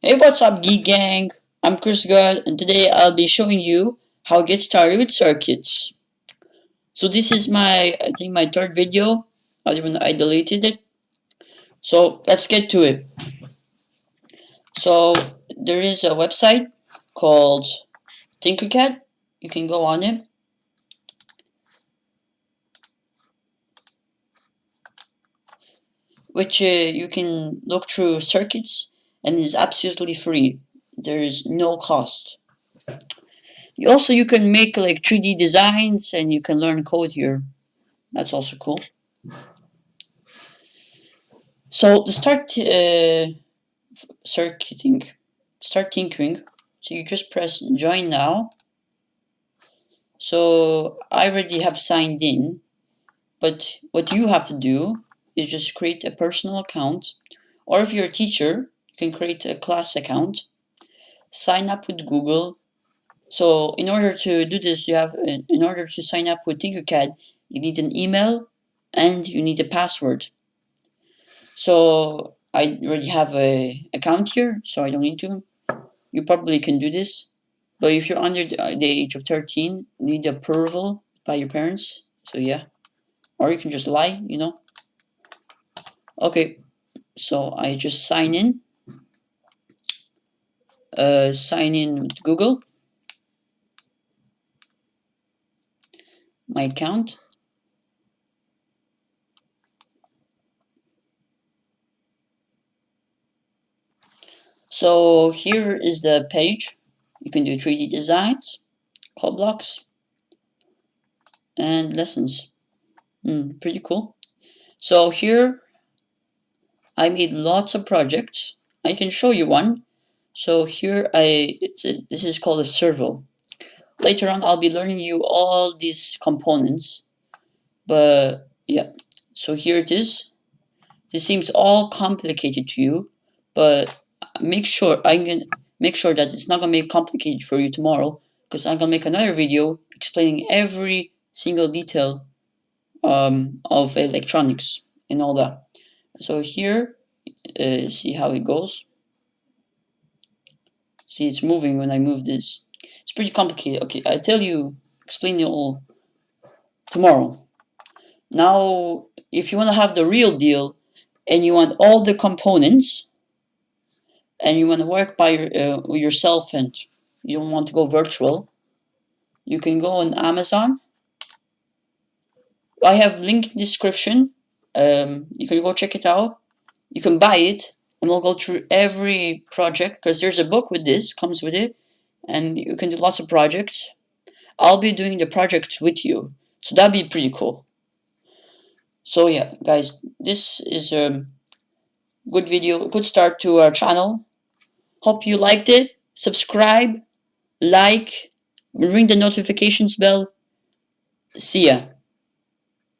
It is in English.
Hey, what's up, Geek Gang? I'm Chris God, and today I'll be showing you how to get started with circuits. So this is I think my third video. I deleted it. So let's get to it. So there is a website called Tinkercad. You can go on it. Which you can look through circuits and is absolutely free. There is no cost. You can make like 3D designs and you can learn code here. That's also cool. So to start start tinkering. So you just press join now. So I already have signed in, but what you have to do is just create a personal account, or if you're a teacher, you can create a class account, sign up with Google. So in order to do this, in order to sign up with Tinkercad, you need an email and you need a password. So I already have a account here, so I don't need to. You probably can do this, but if you're under the age of 13, you need approval by your parents. So yeah, or you can just lie, Okay, so I just sign in. Sign in with Google. My account. So here is the page. You can do 3D designs, code blocks, and lessons. Pretty cool. So here I made lots of projects. I can show you one. So here this is called a servo. Later on I'll be learning you all these components. But yeah, so here it is. This seems all complicated to you, but make sure that it's not gonna make it complicated for you tomorrow, because I'm gonna make another video explaining every single detail of electronics and all that. So here, see how it goes. See, it's moving when I move this. It's pretty complicated. Okay, explain it all tomorrow. Now, if you want to have the real deal and you want all the components and you want to work by yourself and you don't want to go virtual, you can go on Amazon. I have link in description. You can go check it out. You can buy it and we'll go through every project, because there's a book with this, comes with it, and you can do lots of projects. I'll be doing the projects with you, so that'd be pretty cool. So yeah, guys, this is a good video, good start to our channel. Hope you liked it. Subscribe, like, ring the notifications bell. See ya.